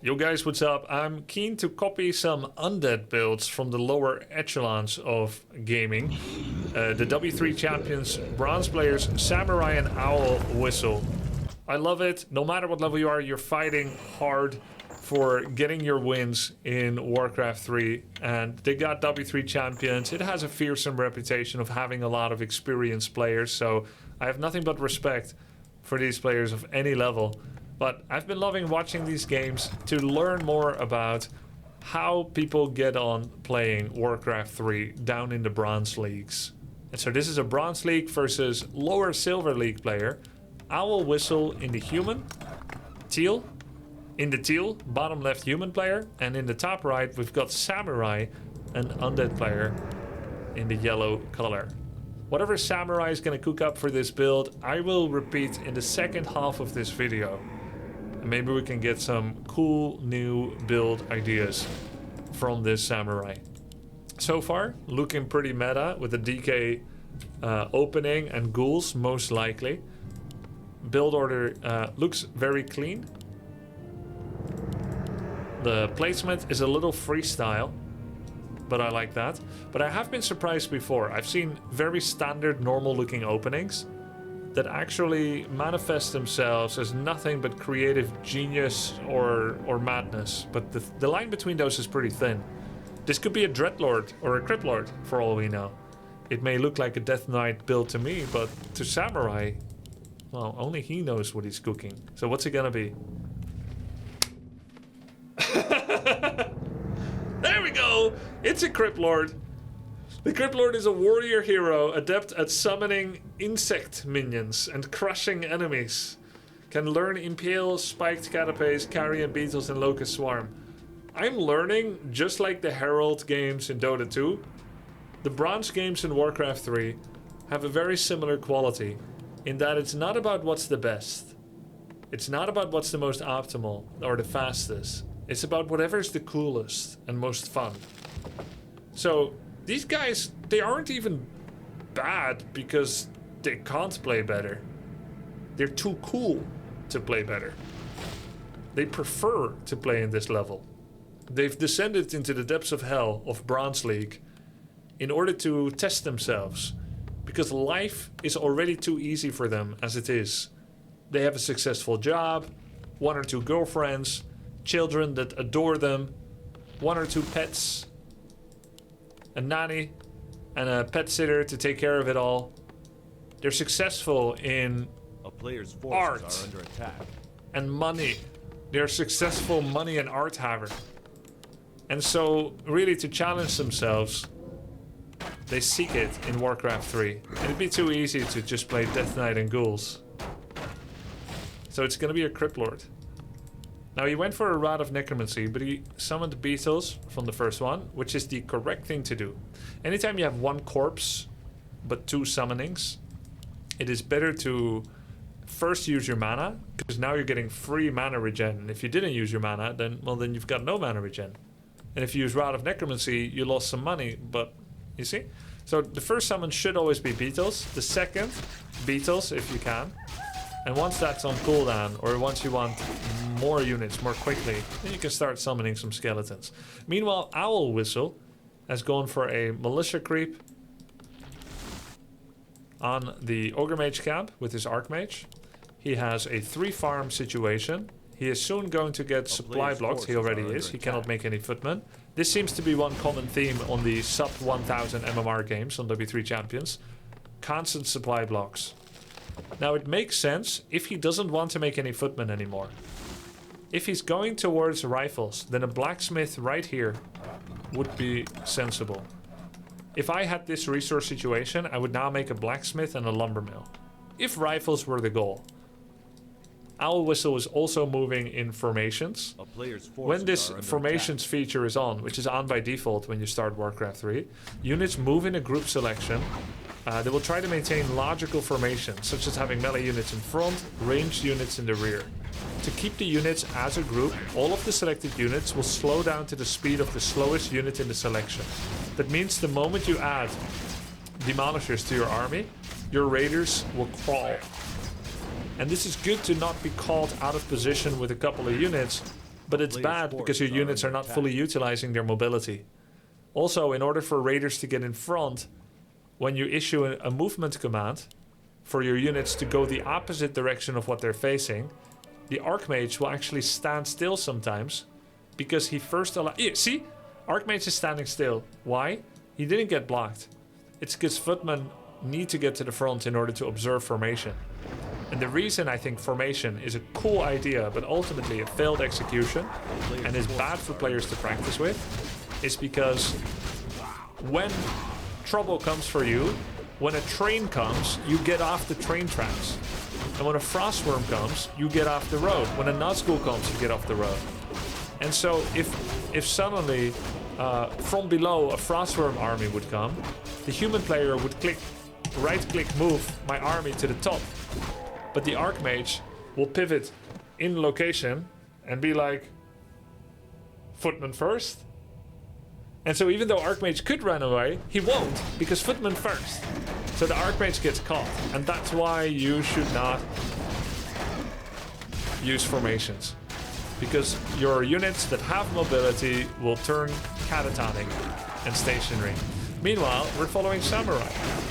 Yo guys, what's up? I'm keen to copy some undead builds from the lower echelons of gaming. The W3 champions, bronze players, Samurai and Owl Whistle. I love it. No matter what level you are, you're fighting hard for getting your wins in Warcraft 3. And they got W3 champions. It has a fearsome reputation of having a lot of experienced players. So I have nothing but respect for these players of any level. But I've been loving watching these games to learn more about how people get on playing Warcraft 3 down in the Bronze Leagues. And so this is a Bronze League versus lower Silver League player. Owl Whistle in the human, teal. In the teal, bottom left human player. And in the top right, we've got Samurai, an undead player in the yellow color. Whatever Samurai is going to cook up for this build, I will repeat in the second half of this video. Maybe we can get some cool new build ideas from this Samurai. So far, looking pretty meta with the DK opening and ghouls most likely. Build order looks very clean. The placement is a little freestyle, but I like that. But I have been surprised before. I've seen very standard normal looking openings that actually manifest themselves as nothing but creative genius or madness. But the line between those is pretty thin. This could be a Dreadlord or a Cryptlord for all we know. It may look like a Death Knight build to me, but to Samurai, well, only he knows what he's cooking. So what's it gonna be? There we go! It's a Cryptlord. The Cryptlord is a warrior hero, adept at summoning insect minions and crushing enemies. Can learn Impale, Spiked Catapace, Carrion Beetles, and Locust Swarm. I'm learning, just like the Herald games in Dota 2, the Bronze games in Warcraft 3 have a very similar quality, in that it's not about what's the best. It's not about what's the most optimal or the fastest. It's about whatever's the coolest and most fun. So these guys, they aren't even bad because they can't play better. They're too cool to play better. They prefer to play in this level. They've descended into the depths of hell of Bronze League in order to test themselves, because life is already too easy for them as it is. They have a successful job, 1 or 2 girlfriends, children that adore them, 1 or 2 pets, a nanny, and a pet sitter to take care of it all. They're successful in a player's art forces are under attack. and money. They're successful money and art haver. And so, really, to challenge themselves, they seek it in Warcraft 3. It'd be too easy to just play Death Knight and Ghouls. So it's gonna be a Cryptlord. Now, he went for a Rod of Necromancy, but he summoned Beetles from the first one, which is the correct thing to do. Anytime you have 1 corpse, but 2 summonings, it is better to first use your mana, because now you're getting free mana regen. And if you didn't use your mana, then you've got no mana regen. And if you use Rod of Necromancy, you lost some money, but you see? So the first summon should always be Beetles. The second, Beetles, if you can. And once that's on cooldown, or once you want more units more quickly, then you can start summoning some skeletons. Meanwhile, Owl Whistle has gone for a Militia Creep on the Ogre Mage camp with his Archmage. He has a 3 farm situation. He is soon going to get supply blocks. He already is. He cannot make any footmen. This seems to be one common theme on the sub 1000 MMR games on W3 Champions. Constant supply blocks. Now, it makes sense if he doesn't want to make any footmen anymore. If he's going towards rifles, then a blacksmith right here would be sensible. If I had this resource situation, I would now make a blacksmith and a lumber mill. If rifles were the goal. Owl Whistle is also moving in formations. When this formations feature is on, which is on by default when you start Warcraft 3, units move in a group selection. They will try to maintain logical formations, such as having melee units in front, ranged units in the rear. To keep the units as a group, all of the selected units will slow down to the speed of the slowest unit in the selection. That means the moment you add demolishers to your army, your raiders will crawl. And this is good to not be caught out of position with a couple of units but it's bad because your units are not fully utilizing their mobility. Also, in order for raiders to get in front, when you issue a movement command for your units to go the opposite direction of what they're facing, the Archmage will actually stand still sometimes because he first see? Archmage is standing still. Why? He didn't get blocked. It's because footmen need to get to the front in order to observe formation. And the reason I think formation is a cool idea, but ultimately a failed execution and is bad for players to practice with, is because when trouble comes for you, when a train comes, you get off the train tracks. And when a frostworm comes, you get off the road. When a Nazgul comes, you get off the road. And so if suddenly from below a frostworm army would come, the human player would right-click move my army to the top. But the Archmage will pivot in location and be like, footman first. And so even though Archmage could run away, he won't, because footman first. So the Archmage gets caught. And that's why you should not use formations. Because your units that have mobility will turn catatonic and stationary. Meanwhile, we're following Samurai.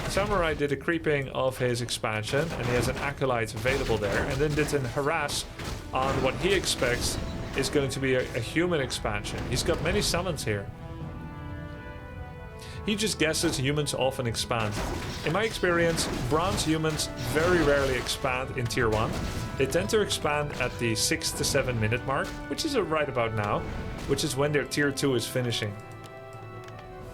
Samurai did a creeping of his expansion, and he has an Acolyte available there, and then did an harass on what he expects is going to be a human expansion. He's got many summons here. He just guesses humans often expand. In my experience, bronze humans very rarely expand in tier 1. They tend to expand at the 6 to 7 minute mark, which is right about now, which is when their tier 2 is finishing.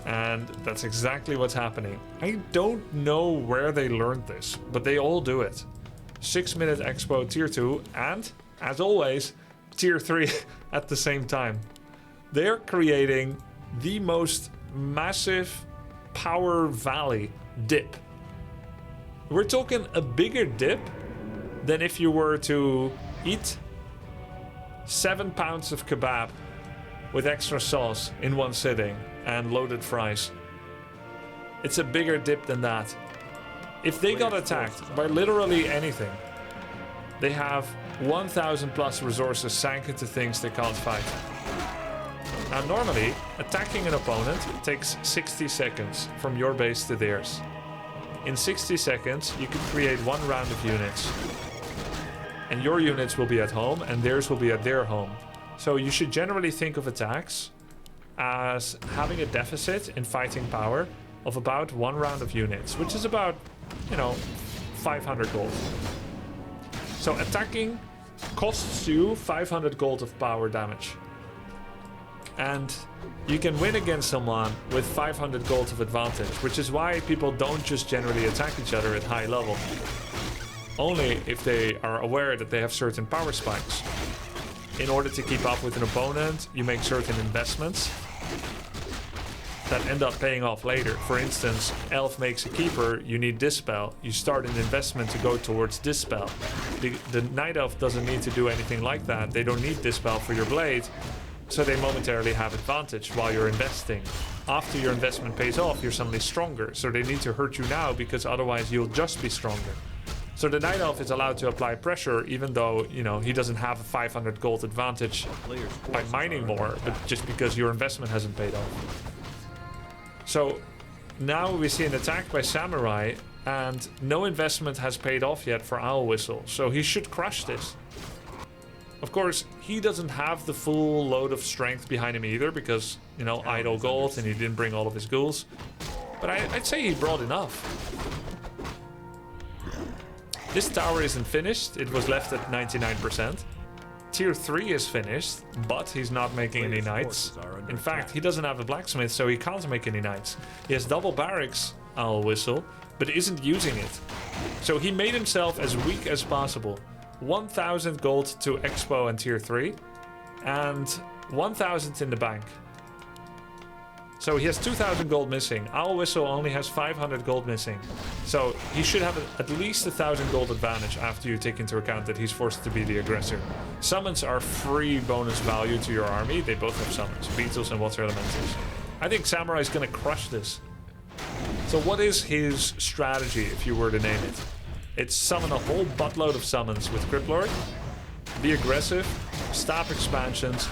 And that's exactly what's happening. I don't know where they learned this, but they all do it. 6 minute expo tier 2 and, as always, tier 3 at the same time. They're creating the most massive power valley dip. We're talking a bigger dip than if you were to eat 7 pounds of kebab with extra sauce in one sitting and loaded fries. It's a bigger dip than that. If they got attacked by literally anything, they have 1,000 plus resources sank into things they can't fight. Now normally, attacking an opponent takes 60 seconds from your base to theirs. In 60 seconds, you can create 1 round of units. And your units will be at home and theirs will be at their home. So you should generally think of attacks as having a deficit in fighting power of about 1 round of units, which is about, 500 gold. So attacking costs you 500 gold of power damage. And you can win against someone with 500 gold of advantage, which is why people don't just generally attack each other at high level. Only if they are aware that they have certain power spikes. In order to keep up with an opponent, you make certain investments that end up paying off later. For instance, Elf makes a keeper, you need Dispel. You start an investment to go towards Dispel. The Night Elf doesn't need to do anything like that. They don't need Dispel for your blade, so they momentarily have advantage while you're investing. After your investment pays off, you're suddenly stronger, so they need to hurt you now because otherwise you'll just be stronger. So the Night Elf is allowed to apply pressure even though, he doesn't have a 500 gold advantage by mining more, but just because your investment hasn't paid off. So now we see an attack by Samurai and no investment has paid off yet for Owl Whistle, so he should crush this. Of course, he doesn't have the full load of strength behind him either because, idle gold and he didn't bring all of his ghouls. But I'd say he brought enough. This tower isn't finished, it was left at 99%. Tier 3 is finished, but he's not making any knights. In fact, he doesn't have a blacksmith, so he can't make any knights. He has double barracks, Owl Whistle, but isn't using it. So he made himself as weak as possible. 1,000 gold to Expo and Tier 3, and 1,000 in the bank. So he has 2,000 gold missing. Owl Whistle only has 500 gold missing. So he should have at least 1,000 gold advantage after you take into account that he's forced to be the aggressor. Summons are free bonus value to your army. They both have summons, beetles and water elementals. I think Samurai is going to crush this. So what is his strategy if you were to name it? It's summon a whole buttload of summons with Cryptlord, Be aggressive, stop expansions,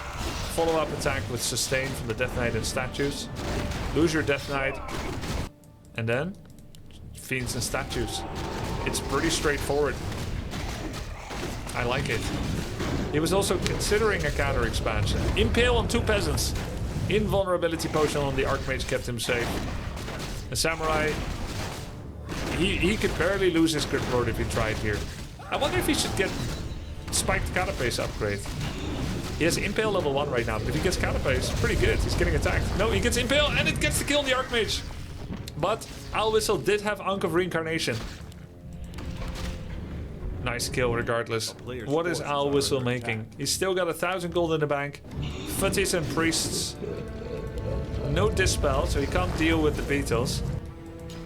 follow-up attack with sustain from the Death Knight and statues, lose your Death Knight, and then Fiends and statues. It's pretty straightforward. I like it. He was also considering a counter expansion. Impale on 2 peasants. Invulnerability potion on the Archmage kept him safe. The Samurai, he could barely lose his Cryptlord if he tried here. I wonder if he should get Spiked Catapace upgrade. He has Impale level 1 right now, but if he gets Catapace, pretty good. He's getting attacked. No, he gets Impale and it gets the kill on the Archmage. But Owl Whistle did have Ankh of Reincarnation. Nice kill regardless. What is Owl Whistle making? He's still got 1,000 gold in the bank. Footies and priests. No dispel, so he can't deal with the beetles.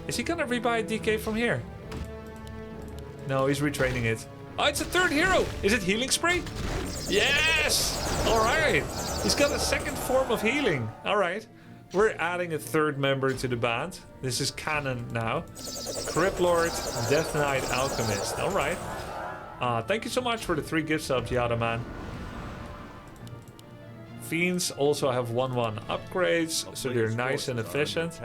Is he gonna rebuy DK from here? No, he's retraining it. Oh, it's a 3rd hero! Is it Healing Spray? Yes! Alright. He's got a 2nd form of healing. Alright. We're adding a 3rd member to the band. This is canon now. Cryptlord, Death Knight, Alchemist. Alright. Thank you so much for the 3 gift subs, Yada man. Fiends also have 1/1 upgrades, so they're nice and efficient.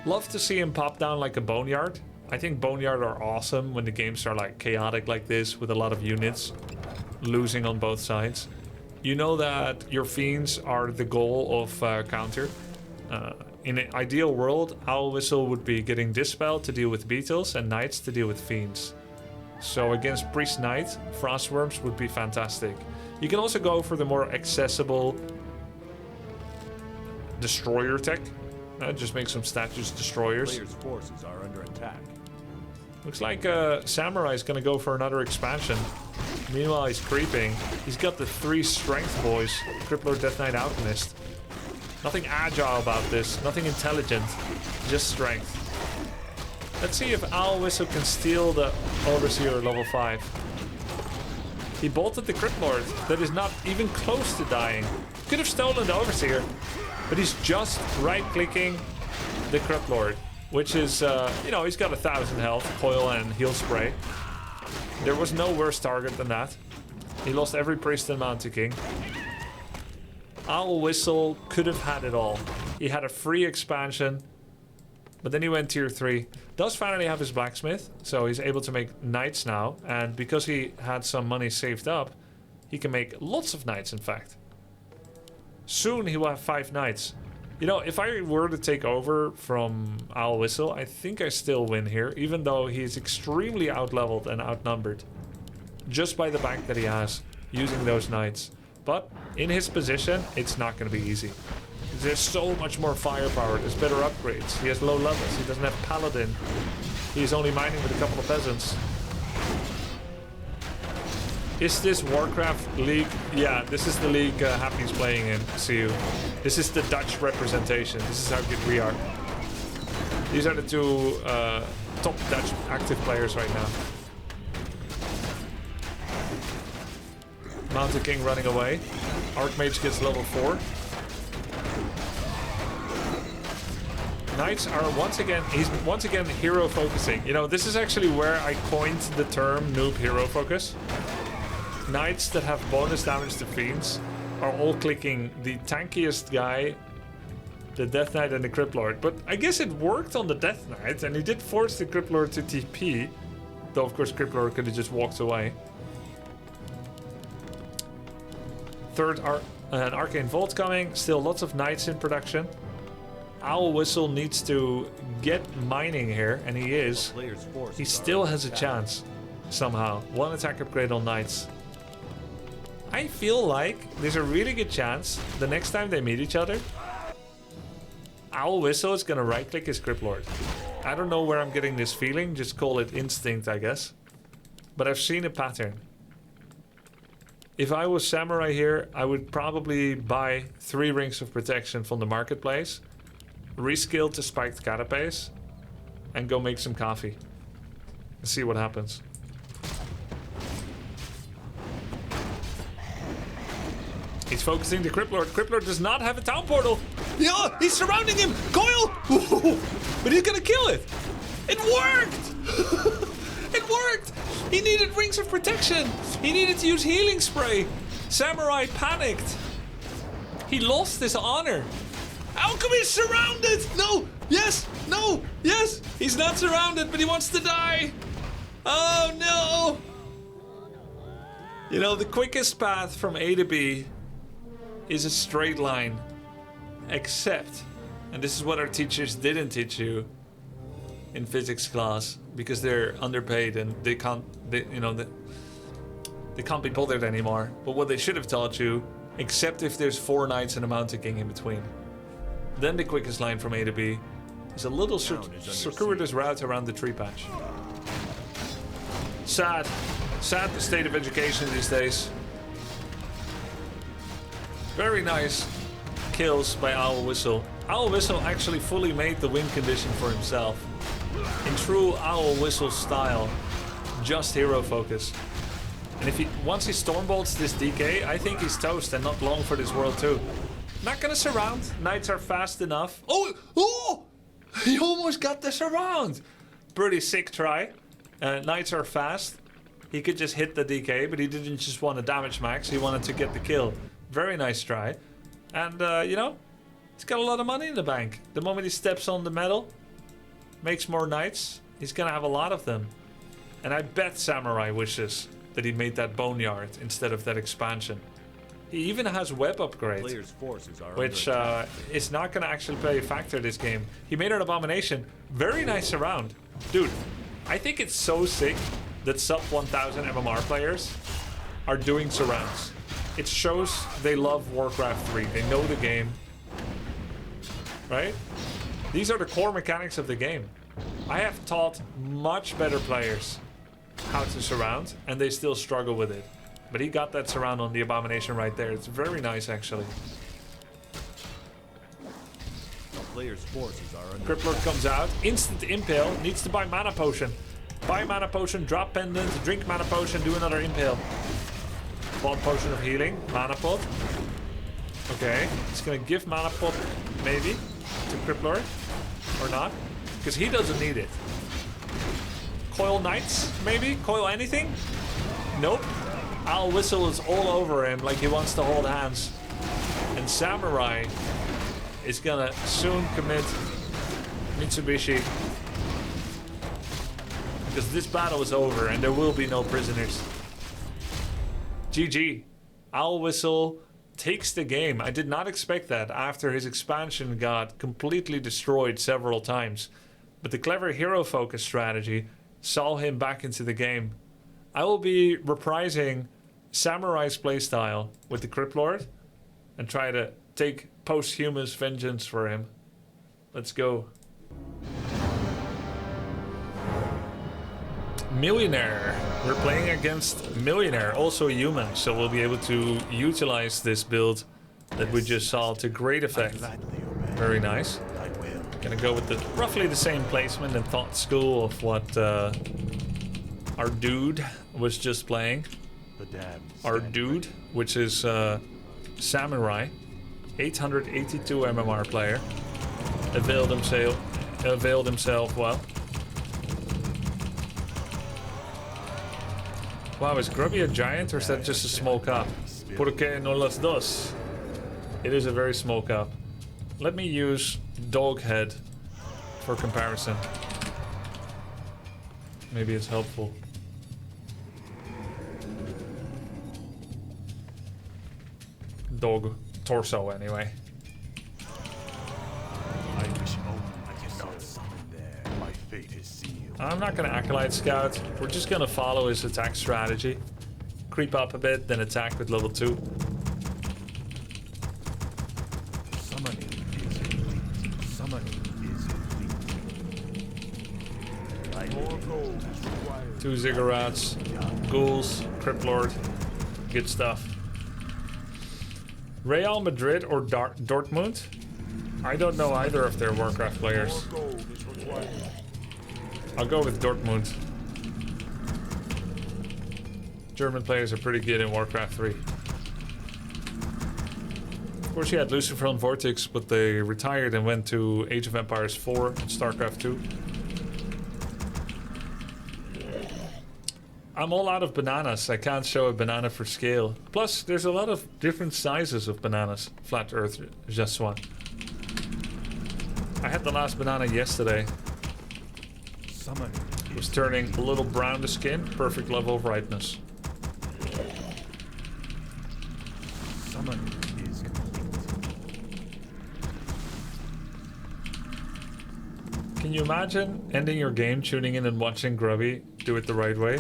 Love to see him pop down like a Boneyard. I think Boneyard are awesome when the games are like chaotic like this with a lot of units losing on both sides. You know that your Fiends are the goal of counter. In an ideal world, Owl Whistle would be getting Dispel to deal with Beetles and Knights to deal with Fiends. So against Priest Knight, Frostworms would be fantastic. You can also go for the more accessible Destroyer tech. Just make some statues Destroyers. Players' forces are under attack. Looks like Samurai is going to go for another expansion. Meanwhile, he's creeping. He's got the 3 strength boys. Cryptlord, Death Knight, Alchemist. Nothing agile about this. Nothing intelligent. Just strength. Let's see if Owl Whistle can steal the Overseer level 5. He bolted the Cryptlord. That is not even close to dying. Could have stolen the Overseer. But he's just right-clicking the Cryptlord. Which is, you know, he's got 1,000 health, coil and heal spray. There was no worse target than that. He lost every priest and Mountain King. Owl Whistle could have had it all. He had a free expansion, but then he went tier 3. Does finally have his blacksmith, so he's able to make knights now. And because he had some money saved up, he can make lots of knights, in fact. Soon he will have 5 knights. You know, if I were to take over from Owl Whistle, I think I still win here, even though he is extremely outleveled and outnumbered. Just by the bank that he has, using those knights. But in his position, it's not going to be easy. There's so much more firepower, there's better upgrades. He has low levels, he doesn't have Paladin. He's only mining with a couple of peasants. Is this Warcraft League? Yeah, this is the league Happy's playing in, CU. This is the Dutch representation. This is how good we are. These are the 2 top Dutch active players right now. Mountain King running away. Archmage gets level 4. Knights are he's once again hero focusing. You know, this is actually where I coined the term noob hero focus. Knights that have bonus damage to Fiends are all clicking the tankiest guy, the Death Knight and the Cryptlord. But I guess it worked on the Death Knight, and he did force the Cryptlord to TP. Though, of course, Cryptlord could have just walked away. Third, an Arcane Vault coming. Still lots of Knights in production. Owl Whistle needs to get mining here, and he is. He still has a chance, somehow. 1 attack upgrade on Knights. I feel like there's a really good chance the next time they meet each other, Owl Whistle is gonna right-click his Cryptlord. I don't know where I'm getting this feeling, just call it instinct, I guess. But I've seen a pattern. If I was Samurai here, I would probably buy 3 Rings of Protection from the marketplace, reskill to Spiked Catapace, and go make some coffee. And see what happens. He's focusing the Cryptlord. Cryptlord does not have a town portal. Yeah, he's surrounding him. Coil! But he's gonna kill it. It worked! It worked! He needed rings of protection. He needed to use healing spray. Samurai panicked. He lost his honor. How come he's surrounded? No. Yes. No. Yes. He's not surrounded, but he wants to die. Oh, no. You know, the quickest path from A to B is a straight line. Except, and this is what our teachers didn't teach you in physics class, because they're underpaid and they can't be bothered anymore. But what they should have taught you, except if there's 4 knights and a mountain king in between, then the quickest line from A to B is a little circuitous route around the tree patch. Sad the state of education these days. Very nice kills by Owl Whistle. Owl Whistle actually fully made the win condition for himself. In true Owl Whistle style, just hero focus. And if once he stormbolts this DK, I think he's toast and not long for this world too. Not gonna surround. Knights are fast enough. Oh! He almost got the surround. Pretty sick try. Knights are fast. He could just hit the DK, but he didn't just want to damage max. He wanted to get the kill. Very nice try. And, you know, he's got a lot of money in the bank. The moment he steps on the metal, makes more knights, he's gonna have a lot of them. And I bet Samurai wishes that he made that boneyard instead of that expansion. He even has web upgrade, which is not gonna actually play a factor this game. He made an abomination. Very nice surround. Dude, I think it's so sick that sub 1000 MMR players are doing surrounds. It shows they love Warcraft 3. They know the game. Right? These are the core mechanics of the game. I have taught much better players how to surround, and they still struggle with it. But he got that surround on the abomination right there. It's very nice, actually. Cryptlord comes out. Instant impale. Needs to buy mana potion. Buy mana potion, drop pendant, drink mana potion, do another impale. Bought potion of healing, mana pot. Okay, it's gonna give mana pot, maybe, to Cryptlord. Or not. Because he doesn't need it. Coil Knights, maybe? Coil anything? Nope. Owl Whistle is all over him like he wants to hold hands. And Samurai is gonna soon commit Mitsubishi. Because this battle is over and there will be no prisoners. GG. Owl Whistle takes the game. I did not expect that after his expansion got completely destroyed several times. But the clever hero focus strategy saw him back into the game. I will be reprising Samurai's playstyle with the Cryptlord and try to take posthumous vengeance for him. Let's go. Millionaire. We're playing against Millionaire, also human, so we'll be able to utilize this build that we just saw to great effect. Very nice. Gonna go with roughly the same placement and thought school of what our dude was just playing. Our dude, which is Samurai, 882 MMR player, availed himself well. Wow, is Grubby a giant or is that just a small cap? Porque no las dos? It is a very small cap. Let me use dog head for comparison. Maybe it's helpful. Dog torso anyway. I'm not gonna Acolyte Scout. We're just gonna follow his attack strategy. Creep up a bit, then attack with level 2. Two Ziggurats, Ghouls, Cryptlord. Good stuff. Real Madrid or Dortmund? I don't know either of their Warcraft players. I'll go with Dortmund. German players are pretty good in Warcraft 3. Of course, you had Lucifer and Vortex, but they retired and went to Age of Empires 4 and StarCraft 2. I'm all out of bananas. I can't show a banana for scale. Plus, there's a lot of different sizes of bananas. Flat Earth Jaswan. I had the last banana yesterday. It was turning a little brown to skin. Perfect level of ripeness. Can you imagine ending your game, tuning in and watching Grubby do it the right way?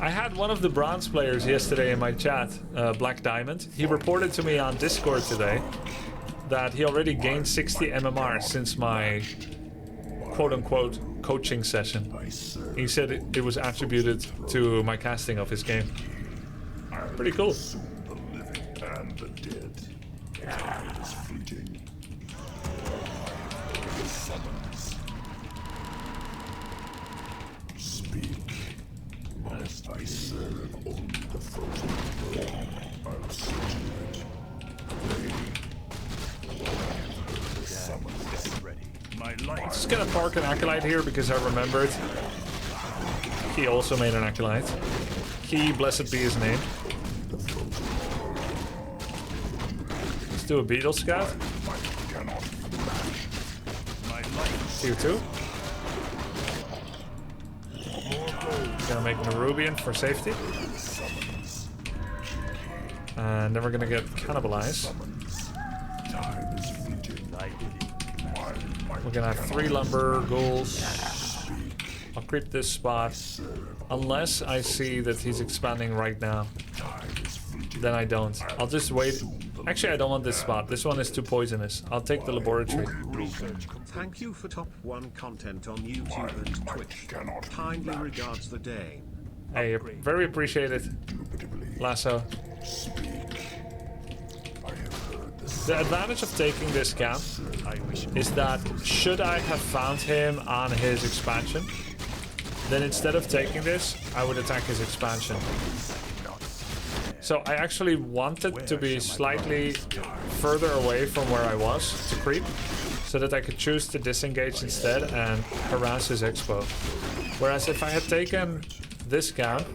I had one of the bronze players yesterday in my chat, Black Diamond. He reported to me on Discord today that he already gained 60 MMR since my quote-unquote coaching session. He said it was attributed to my casting of his game. Pretty cool. The living and the dead. Time is fleeting. Summons. Speak. Must I serve only the frozen throne? I'll see to it. The summons is ready. My life. Just gonna park an Acolyte here because I remembered he also made an Acolyte. He, blessed be his name. Let's do a Beetle Scout. Tier 2. Gonna make an Nerubian for safety. And then we're gonna get Cannibalize. We're gonna have 3 lumber ghouls. I'll creep this spot. Unless I see that he's expanding right now. Then I don't. I'll just wait. Actually, I don't want this spot. This one is too poisonous. I'll take the laboratory. Thank you for top 1 content on YouTube and Twitch. Kindly regards the day. Hey, very appreciated, Lasso. The advantage of taking this camp is that should I have found him on his expansion, then instead of taking this, I would attack his expansion. So I actually wanted to be slightly further away from where I was to creep, so that I could choose to disengage instead and harass his expo. Whereas if I had taken this camp,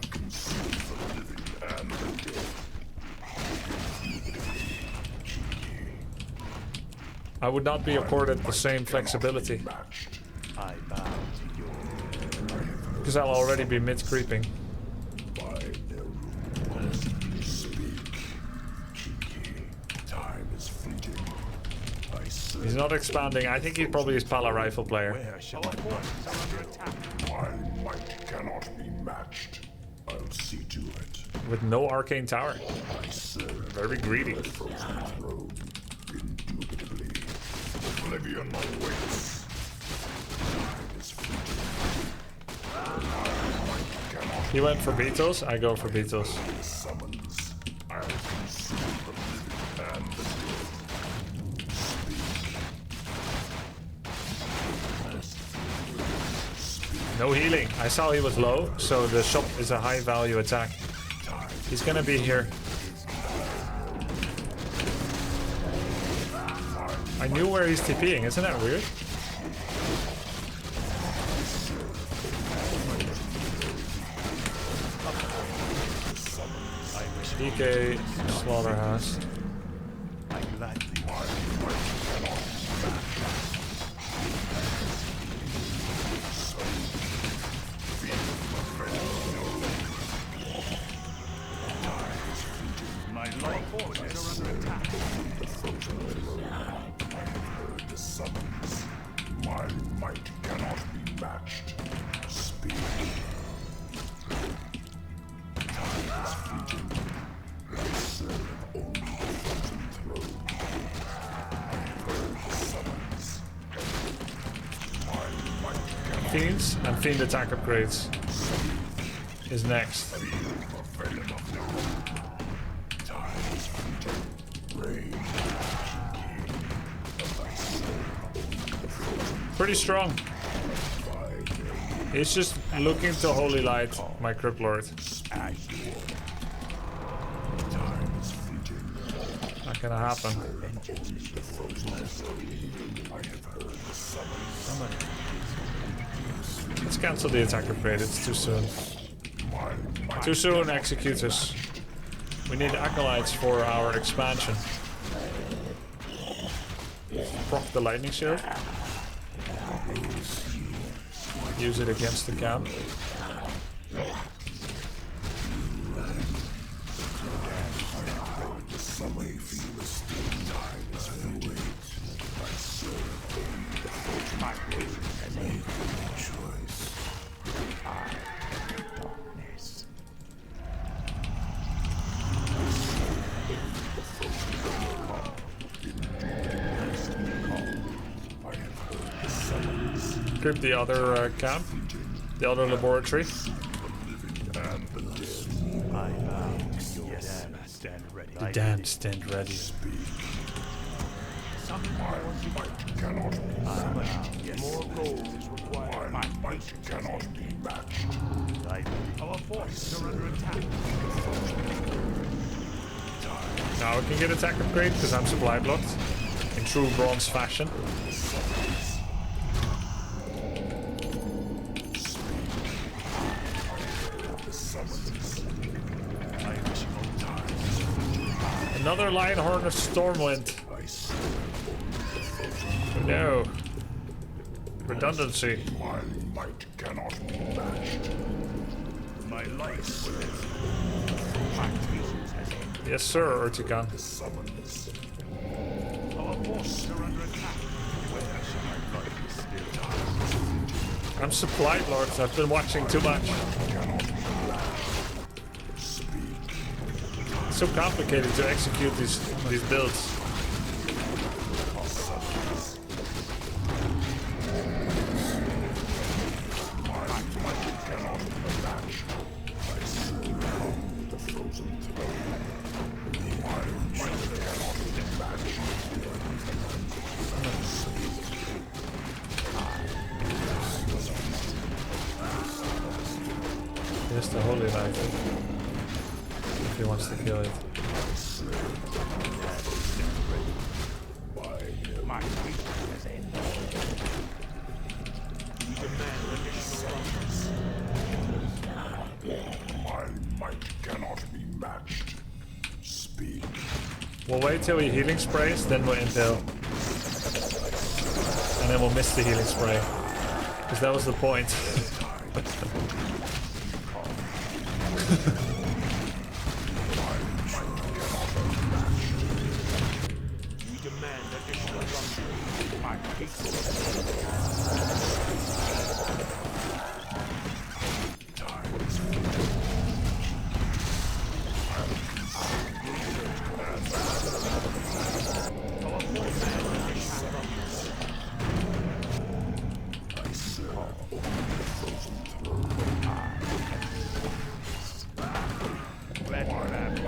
I would not be accorded the same flexibility. Because I'll already be mid-creeping. He's not expanding. I think he probably is Pala Rifle player. My might cannot be matched. I'll see to it. With no arcane tower. Very greedy. Indubitably. Oblivion awaits. He went for Beetles, I go for Beetles. Summons. I'll consume the living and the dead. No healing. I saw he was low, so the shop is a high value attack. He's gonna be here. I knew where he's TPing, isn't that weird? DK Slaughterhouse. My life forces are under attack. The summons. My might cannot be matched. Speak. Time is fleeting. I serve only the frozen throne. I heard the summons. My might cannot Fiends and Fiend attack upgrades is next. feel the venom of the time is fleeting. Rain. Pretty strong. He's just looking to Holy Light my Cryptlord. Not gonna happen. Let's cancel the attack upgrade, it's too soon. Too soon, executors. We need acolytes for our expansion. Proc the lightning shield. Use it against the camp. Grip the other camp, the other laboratory. The damned stand ready. More gold is required. My might cannot be matched. Our forces are under attack. Now I can get attack upgrade because I'm supply blocked in true bronze fashion. Another Lion Horn of Stormwind. No. Redundancy. My might cannot be matched. My life will live. My patience has ended. Yes, sir, Urtican. Summons. Our forces are under attack. Where shall my life be still? I'm supply blocked. I've been watching too much. It's so complicated to execute these builds. Here's the holy knight. If he wants to kill it. My patience has ended. We demand additional numbers. My might cannot be matched. Speak. We'll wait till he healing sprays, then we'll impale. And then we'll miss the healing spray. Because that was the point. We demand additional numbers. My patience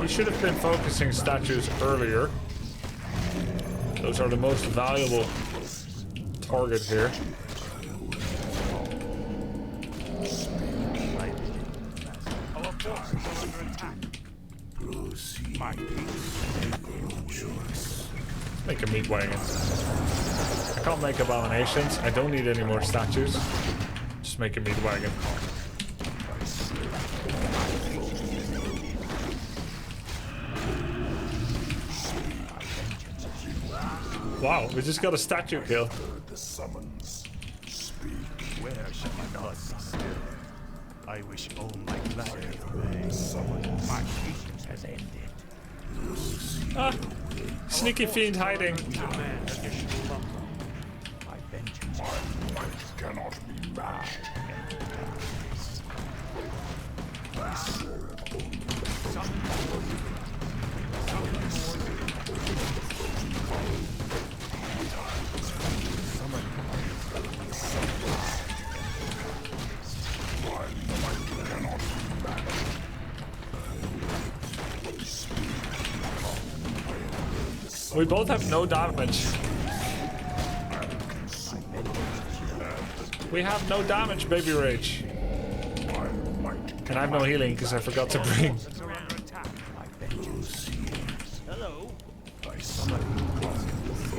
You should have been focusing statues earlier. Those are the most valuable target here. Our forces are under attack. My peace. Make a meat wagon. I can't make abominations. I don't need any more statues. Just make a meat wagon. Wow, we just got a statue kill. The summons. Speak. Where shall my blood be still? I wish all my life away. My patience has ended. Ah, sneaky fiend hiding. We demand additional lumber. My vengeance. My might cannot be matched. We both have no damage. We have no damage, baby rage. And I have no healing because I forgot to bring Hello.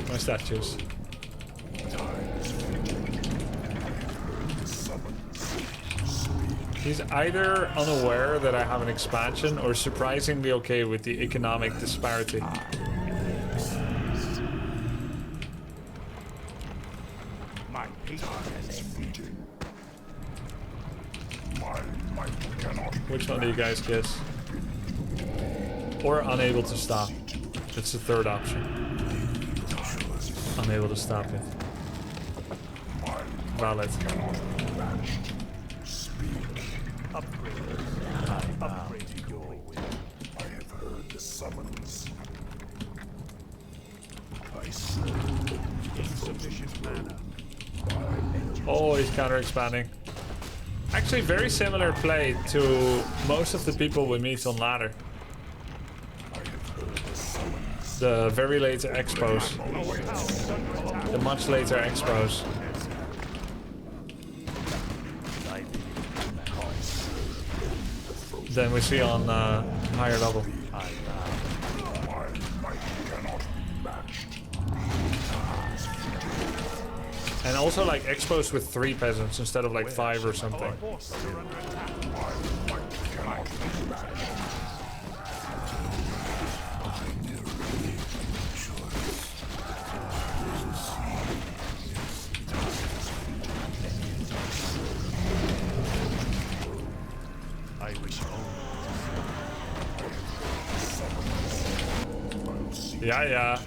my statues. He's either unaware that I have an expansion or surprisingly okay with the economic disparity. My patience has ended. Which one do you guys guess? Or unable to stop. That's the third option. Unable to stop it. Valid. Upgrade to your will. I have heard the summons. I serve Insufficient mana. Oh, he's counter expanding. Actually, very similar play to most of the people we meet on ladder. The very late expos. The much later expos. Than we see on higher level. And also like expos with 3 peasants instead of like 5 or something. I wish Yeah.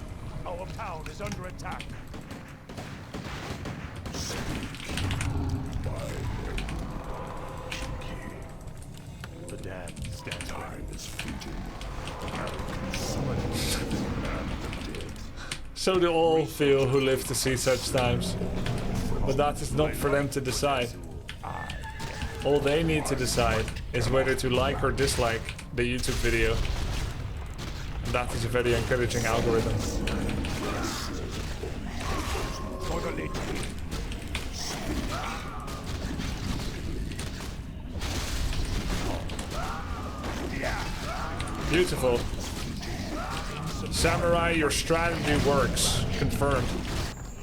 our town is under attack. The dam stands time is fleeting. So do all feel who live to see such times. But that is not for them to decide. All they need to decide is whether to like or dislike the YouTube video. And that is a very encouraging algorithm. Beautiful. Samurai, your strategy works. Confirmed.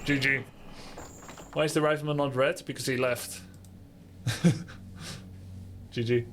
GG. Why is the rifleman not red? Because he left. GG.